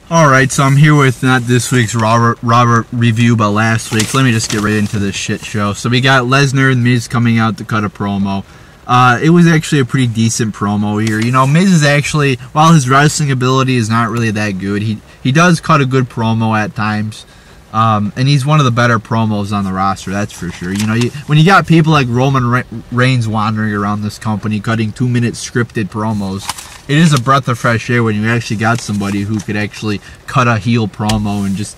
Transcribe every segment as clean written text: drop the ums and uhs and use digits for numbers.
Alright, so I'm here with not this week's Robert review, but last week's. Let me just get right into this shit show. So we got Lesnar and Miz coming out to cut a promo. It was actually a pretty decent promo here. You know, Miz is actually, while his wrestling ability is not really that good, he does cut a good promo at times. And he's one of the better promos on the roster, that's for sure. You know, when you got people like Roman Reigns wandering around this company cutting 2-minute scripted promos, it is a breath of fresh air when you actually got somebody who could actually cut a heel promo and just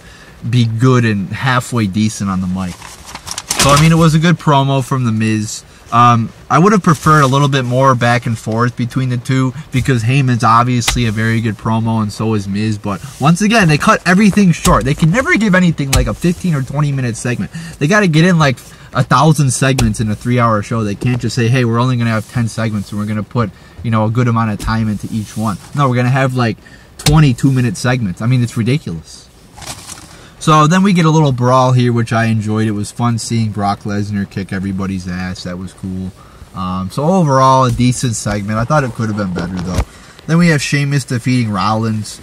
be good and halfway decent on the mic. So, I mean, it was a good promo from The Miz. I would have preferred a little bit more back and forth between the two because Heyman's obviously a very good promo and so is Miz, but once again, they cut everything short. They can never give anything like a 15 or 20 minute segment. They got to get in like 1,000 segments in a 3-hour show. They can't just say, hey, we're only going to have 10 segments and we're going to put, you know, a good amount of time into each one. No, we're going to have like 22-minute segments. I mean, it's ridiculous. So then we get a little brawl here, which I enjoyed. It was fun seeing Brock Lesnar kick everybody's ass. That was cool. So overall, a decent segment. I thought it could have been better, though. Then we have Sheamus defeating Rollins.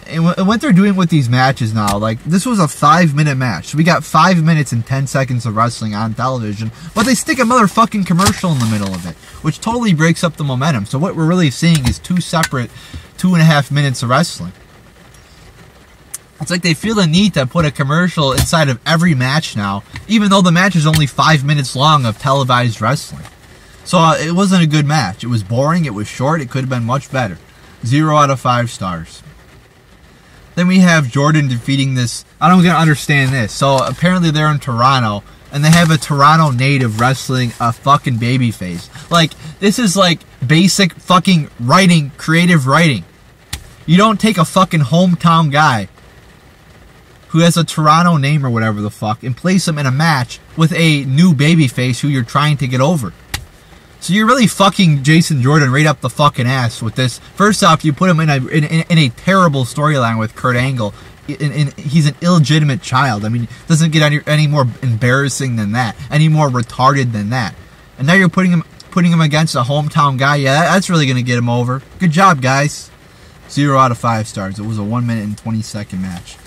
And what they're doing with these matches now, like, this was a 5-minute match. So we got 5 minutes and 10 seconds of wrestling on television, but they stick a motherfucking commercial in the middle of it, which totally breaks up the momentum. So what we're really seeing is two separate 2.5 minutes of wrestling. It's like they feel the need to put a commercial inside of every match now, even though the match is only 5 minutes long of televised wrestling. So it wasn't a good match. It was boring, it was short, it could have been much better. 0 out of 5 stars. Then we have Jordan defeating this. I don't understand this. So apparently they're in Toronto, and they have a Toronto native wrestling a fucking babyface. Like, this is like basic fucking writing, creative writing. You don't take a fucking hometown guy who has a Toronto name or whatever the fuck and place him in a match with a new babyface who you're trying to get over. So you're really fucking Jason Jordan right up the fucking ass with this. First off, you put him in a terrible storyline with Kurt Angle. He's an illegitimate child. I mean, it doesn't get any more embarrassing than that, any more retarded than that. And now you're putting him against a hometown guy. Yeah, that's really gonna get him over. Good job, guys. 0 out of 5 stars. It was a 1 minute and 20-second match.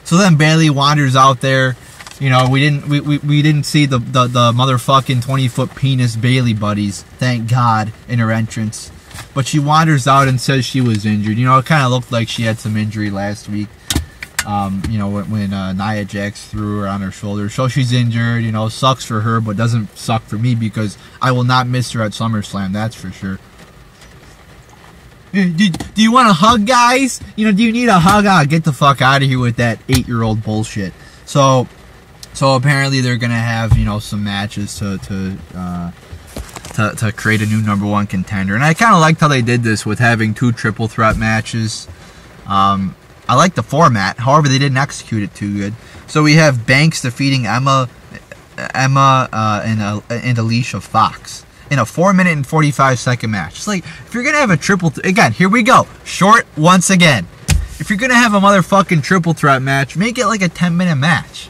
So then Bayley wanders out there. You know, we didn't see the motherfucking 20-foot penis Bayley buddies, thank God, in her entrance. But she wanders out and says she was injured. You know, it kind of looked like she had some injury last week. You know, when Nia Jax threw her on her shoulder. So she's injured, you know, sucks for her, but doesn't suck for me because I will not miss her at SummerSlam, that's for sure. Do you want a hug, guys? You know, do you need a hug? Ah, get the fuck out of here with that 8-year-old bullshit. So apparently they're gonna have, you know, some matches to create a new #1 contender, and I kind of liked how they did this with having 2 triple threat matches. I like the format, however they didn't execute it too good. So we have Banks defeating Emma and Alicia Fox in a 4-minute and 45-second match. It's like, if you're gonna have a again, here we go, short once again. If you're gonna have a motherfucking triple threat match, make it like a 10-minute match.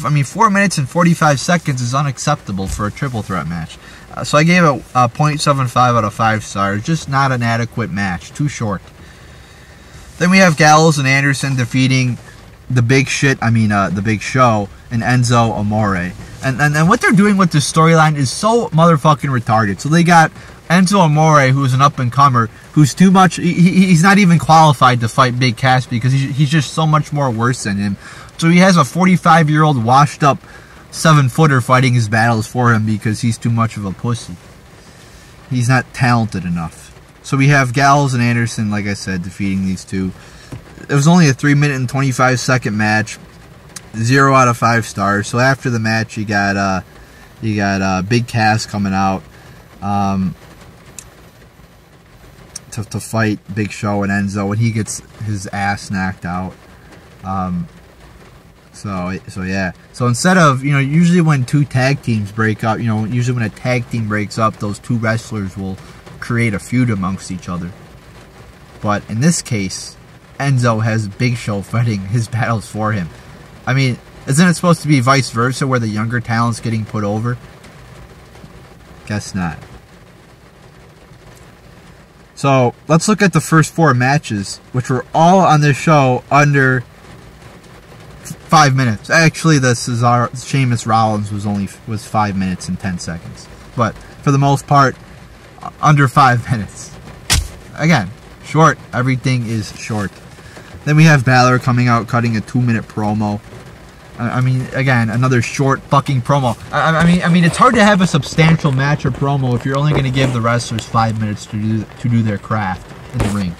I mean, 4 minutes and 45 seconds is unacceptable for a triple threat match. So I gave it a 0.75 out of 5 stars. Just not an adequate match. Too short. Then we have Gallows and Anderson defeating the Big Show and Enzo Amore. And what they're doing with this storyline is so motherfucking retarded. So they got Enzo Amore, who's an up-and-comer, who's too much. He's not even qualified to fight Big Cass because he's just so much more worse than him. So he has a 45-year-old washed-up 7-footer fighting his battles for him because he's too much of a pussy. He's not talented enough. So we have Gallows and Anderson, like I said, defeating these two. It was only a 3-minute and 25-second match. 0 out of 5 stars. So after the match, you got Big Cass coming out to fight Big Show and Enzo, and he gets his ass knocked out. So yeah. So instead of, you know, usually when 2 tag teams break up, you know, usually when a tag team breaks up, those 2 wrestlers will create a feud amongst each other. But in this case, Enzo has Big Show fighting his battles for him. I mean, isn't it supposed to be vice versa, where the younger talent's getting put over? Guess not. So let's look at the first 4 matches, which were all on this show under 5 minutes. Actually, the Sheamus Rollins was 5 minutes and 10 seconds, but for the most part, under 5 minutes. Again, short. Everything is short. Then we have Balor coming out, cutting a 2-minute promo. I mean, again, another short fucking promo. I mean, it's hard to have a substantial match or promo if you're only going to give the wrestlers 5 minutes to do their craft in the ring.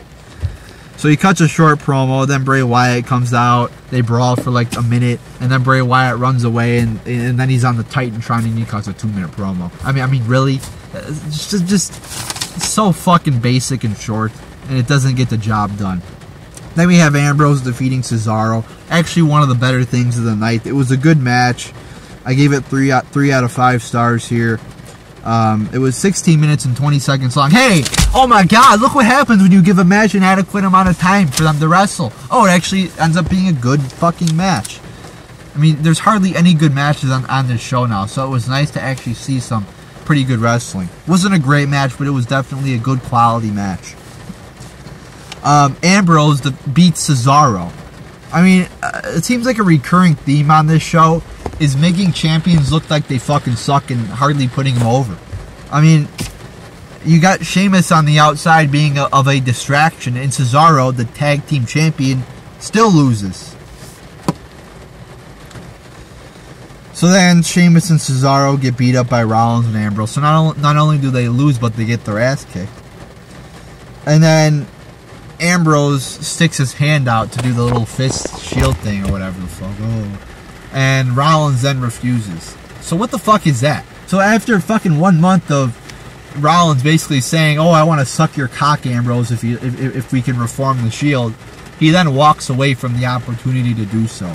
So he cuts a short promo, then Bray Wyatt comes out, they brawl for like a minute, and then Bray Wyatt runs away, and then he's on the Titantron and he cuts a 2-minute promo. I mean, really? It's just so fucking basic and short, and it doesn't get the job done. Then we have Ambrose defeating Cesaro. Actually, one of the better things of the night. It was a good match. I gave it 3 out of 5 stars here. It was 16 minutes and 20 seconds long. Hey! Oh my god, look what happens when you give a match an adequate amount of time for them to wrestle. Oh, it actually ends up being a good fucking match. I mean, there's hardly any good matches on this show now, so it was nice to actually see some pretty good wrestling. Wasn't a great match, but it was definitely a good quality match. Ambrose beats Cesaro. I mean, it seems like a recurring theme on this show is making champions look like they fucking suck and hardly putting them over. I mean, you got Sheamus on the outside being of a distraction, and Cesaro, the tag team champion, still loses. So then Sheamus and Cesaro get beat up by Rollins and Ambrose. So not only do they lose, but they get their ass kicked. And then Ambrose sticks his hand out to do the little fist shield thing or whatever the fuck. Oh. And Rollins then refuses. So what the fuck is that? So after fucking 1 month of Rollins basically saying, "Oh, I want to suck your cock, Ambrose, if we can reform the Shield," he then walks away from the opportunity to do so.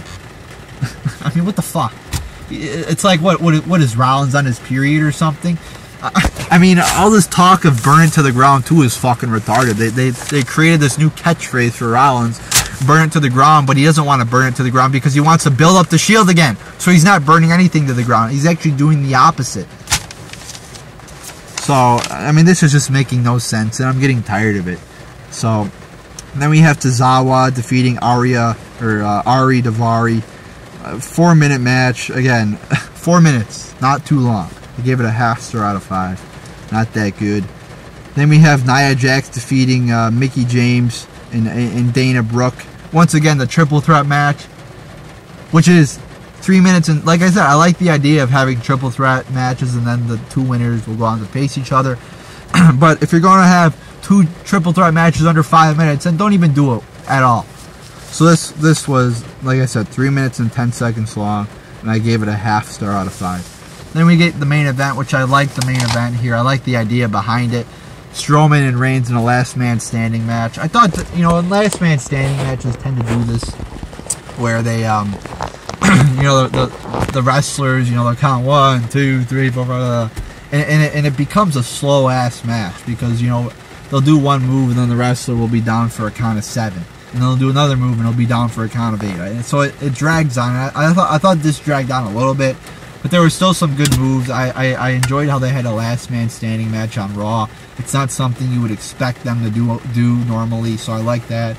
I mean, what the fuck? It's like what is Rollins on his period or something? I mean, all this talk of burn it to the ground too is fucking retarded. They created this new catchphrase for Rollins, burn it to the ground, but he doesn't want to burn it to the ground because he wants to build up the Shield again. So he's not burning anything to the ground. He's actually doing the opposite. So, I mean, this is just making no sense, and I'm getting tired of it. So, then we have Tozawa defeating Ari Daivari. 4-minute match. Again, 4 minutes. Not too long. I gave it a half star out of 5. Not that good. Then we have Nia Jax defeating Mickie James and Dana Brooke. Once again, the triple threat match, which is 3 minutes. And like I said, I like the idea of having triple threat matches and then the 2 winners will go on to face each other. But if you're going to have 2 triple threat matches under 5 minutes, then don't even do it at all. So this was, like I said, 3 minutes and 10 seconds long, and I gave it a half star out of 5. Then we get the main event, which I like the main event here. I like the idea behind it. Strowman and Reigns in a last man standing match. I thought that, last man standing matches tend to do this, where they, the wrestlers, they'll count 1, 2, 3, 4, 5, and it becomes a slow ass match because they'll do one move and then the wrestler will be down for a count of 7. And they'll do another move and it'll be down for a count of 8. Right? And so it drags on. I thought this dragged on a little bit, but there were still some good moves. I enjoyed how they had a last man standing match on Raw. It's not something you would expect them to do normally, so I like that.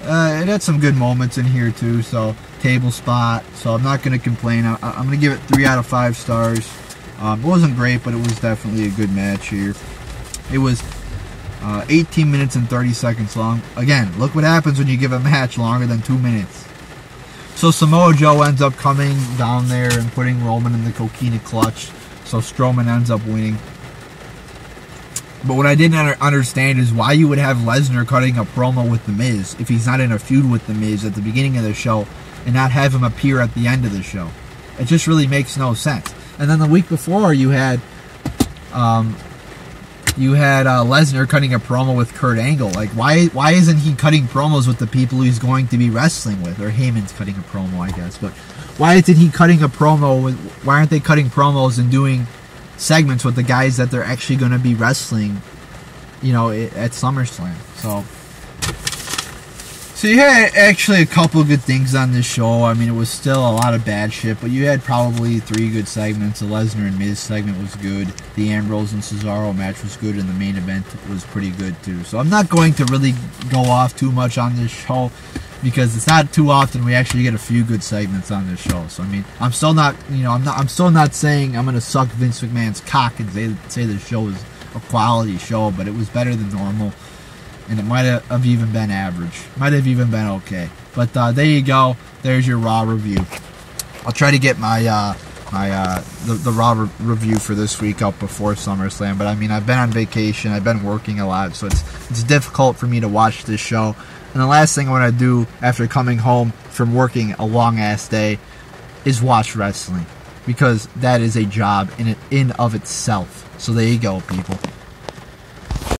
It had some good moments in here too. So table spot. So I'm not going to complain. I'm going to give it 3 out of 5 stars. It wasn't great, but it was definitely a good match here. It was 18 minutes and 30 seconds long. Again, look what happens when you give a match longer than 2 minutes. So Samoa Joe ends up coming down there and putting Roman in the coquina clutch. So Strowman ends up winning. But what I didn't understand is why you would have Lesnar cutting a promo with The Miz if he's not in a feud with The Miz at the beginning of the show and not have him appear at the end of the show. It just really makes no sense. And then the week before you had Lesnar cutting a promo with Kurt Angle. Like, why isn't he cutting promos with the people he's going to be wrestling with? Or Heyman's cutting a promo, I guess. But why isn't he cutting a promo with? Why aren't they cutting promos and doing segments with the guys that they're actually going to be wrestling, at SummerSlam? So you had actually a couple of good things on this show. I mean, it was still a lot of bad shit, but you had probably 3 good segments. The Lesnar and Miz segment was good. The Ambrose and Cesaro match was good, and the main event was pretty good too. So I'm not going to really go off too much on this show because it's not too often we actually get a few good segments on this show. So I mean, I'm still not, I'm still not saying I'm gonna suck Vince McMahon's cock and say the show is a quality show, but it was better than normal. And it might have even been average. Might have even been okay. But there you go. There's your Raw review. I'll try to get my the Raw review for this week up before SummerSlam. But I mean, I've been on vacation. I've been working a lot, so it's difficult for me to watch this show. And the last thing I want to do after coming home from working a long ass day is watch wrestling, because that is a job in of itself. So there you go, people.